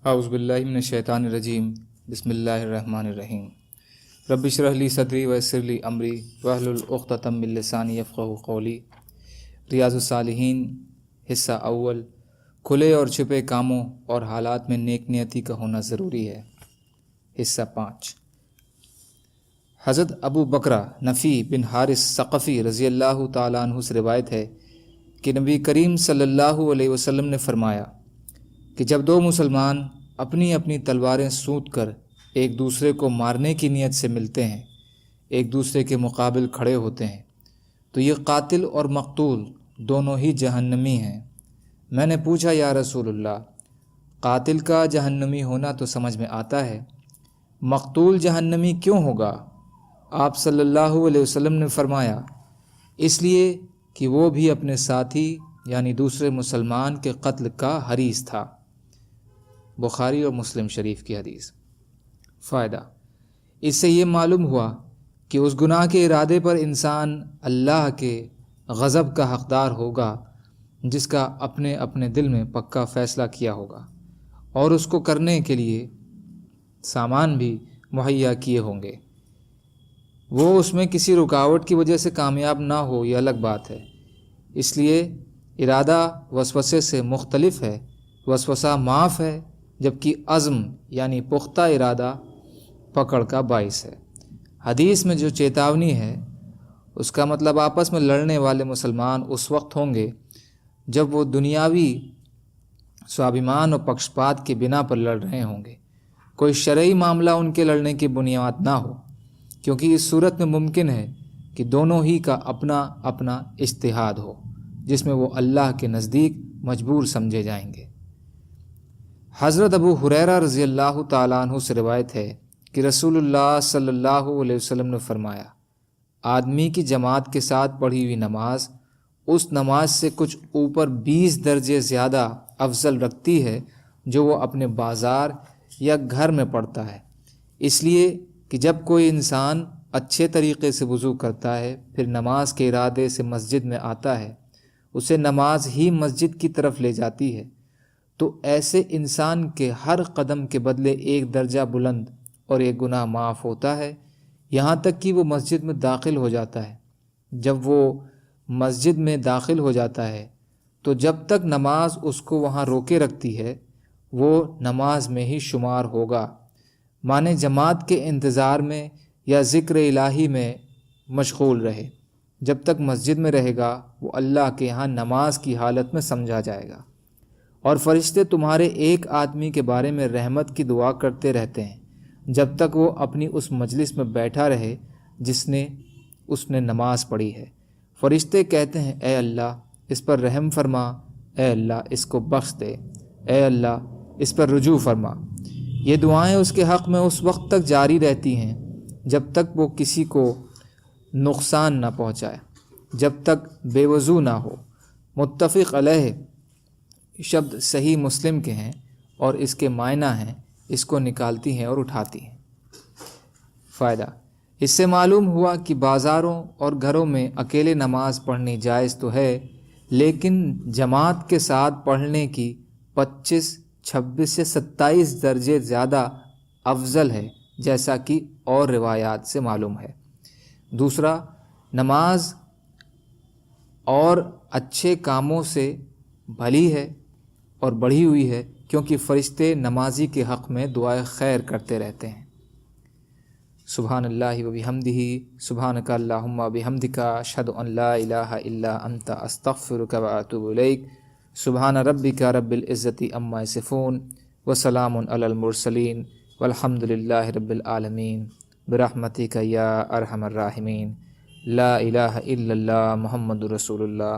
اعوذ باللہ من الشیطان الرجیم بسم اللہ الرحمن الرحیم رب اشرح لی صدری ویسر لی امری واحلل عقدۃ من لسانی یفقہوا قولی۔ ریاض الصالحین حصہ اول، کھلے اور چھپے کاموں اور حالات میں نیک نیتی کا ہونا ضروری ہے۔ حصہ 5۔ حضرت ابو بکرہ نفی بن حارث ثقفی رضی اللہ تعالیٰ عنہ سے روایت ہے کہ نبی کریم صلی اللہ علیہ وسلم نے فرمایا کہ جب دو مسلمان اپنی اپنی تلواریں سونت کر ایک دوسرے کو مارنے کی نیت سے ملتے ہیں، ایک دوسرے کے مقابل کھڑے ہوتے ہیں، تو یہ قاتل اور مقتول دونوں ہی جہنمی ہیں۔ میں نے پوچھا یا رسول اللہ، قاتل کا جہنمی ہونا تو سمجھ میں آتا ہے، مقتول جہنمی کیوں ہوگا؟ آپ صلی اللہ علیہ وسلم نے فرمایا، اس لیے کہ وہ بھی اپنے ساتھی یعنی دوسرے مسلمان کے قتل کا حریص تھا۔ بخاری اور مسلم شریف کی حدیث۔ فائدہ، اس سے یہ معلوم ہوا کہ اس گناہ کے ارادے پر انسان اللہ کے غضب کا حقدار ہوگا جس کا اپنے اپنے دل میں پکا فیصلہ کیا ہوگا، اور اس کو کرنے کے لیے سامان بھی مہیا کیے ہوں گے۔ وہ اس میں کسی رکاوٹ کی وجہ سے کامیاب نہ ہو، یہ الگ بات ہے۔ اس لیے ارادہ وسوسے سے مختلف ہے۔ وسوسہ معاف ہے، جبکہ عزم یعنی پختہ ارادہ پکڑ کا باعث ہے۔ حدیث میں جو چیتاونی ہے اس کا مطلب آپس میں لڑنے والے مسلمان اس وقت ہوں گے جب وہ دنیاوی سوابھیمان اور پکشپات کی بنا پر لڑ رہے ہوں گے، کوئی شرعی معاملہ ان کے لڑنے کی بنیاد نہ ہو، کیونکہ اس صورت میں ممکن ہے کہ دونوں ہی کا اپنا اپنا اجتہاد ہو جس میں وہ اللہ کے نزدیک مجبور سمجھے جائیں گے۔ حضرت ابو ہریرہ رضی اللہ تعالیٰ عنہ سے روایت ہے کہ رسول اللہ صلی اللہ علیہ وسلم نے فرمایا، آدمی کی جماعت کے ساتھ پڑھی ہوئی نماز اس نماز سے کچھ اوپر 20 درجے زیادہ افضل رکھتی ہے جو وہ اپنے بازار یا گھر میں پڑھتا ہے، اس لیے کہ جب کوئی انسان اچھے طریقے سے وضو کرتا ہے پھر نماز کے ارادے سے مسجد میں آتا ہے، اسے نماز ہی مسجد کی طرف لے جاتی ہے، تو ایسے انسان کے ہر قدم کے بدلے 1 درجہ بلند اور 1 گناہ معاف ہوتا ہے، یہاں تک کہ وہ مسجد میں داخل ہو جاتا ہے۔ جب وہ مسجد میں داخل ہو جاتا ہے تو جب تک نماز اس کو وہاں روکے رکھتی ہے وہ نماز میں ہی شمار ہوگا، مانے جماعت کے انتظار میں یا ذکر الہی میں مشغول رہے۔ جب تک مسجد میں رہے گا وہ اللہ کے یہاں نماز کی حالت میں سمجھا جائے گا، اور فرشتے تمہارے ایک آدمی کے بارے میں رحمت کی دعا کرتے رہتے ہیں جب تک وہ اپنی اس مجلس میں بیٹھا رہے جس نے اس نے نماز پڑھی ہے۔ فرشتے کہتے ہیں، اے اللہ اس پر رحم فرما، اے اللہ اس کو بخش دے، اے اللہ اس پر رجوع فرما۔ یہ دعائیں اس کے حق میں اس وقت تک جاری رہتی ہیں جب تک وہ کسی کو نقصان نہ پہنچائے، جب تک بے وضو نہ ہو۔ متفق علیہ شبد صحیح مسلم کے ہیں اور اس کے معنی ہیں اس کو نکالتی ہیں اور اٹھاتی ہیں۔ فائدہ، اس سے معلوم ہوا کہ بازاروں اور گھروں میں اکیلے نماز پڑھنی جائز تو ہے، لیکن جماعت کے ساتھ پڑھنے کی 25، 26 یا 27 درجے زیادہ افضل ہے، جیسا کہ اور روایات سے معلوم ہے۔ دوسرا، نماز اور اچھے کاموں سے بھلی ہے اور بڑھی ہوئی ہے کیونکہ فرشتے نمازی کے حق میں دعائے خیر کرتے رہتے ہیں۔ سبحان اللہ و بحمدہ، سبحانک اللہم و بحمدک، اشہد ان لا الہ الا انت، استغفرک و اتوب الیک۔ سبحان ربک رب العزت عما یصفون وسلام علی المرسلین والحمد للہ رب العالمین برحمتک یا ارحم الراحمین۔ لا الہ الا اللہ محمد رسول اللہ۔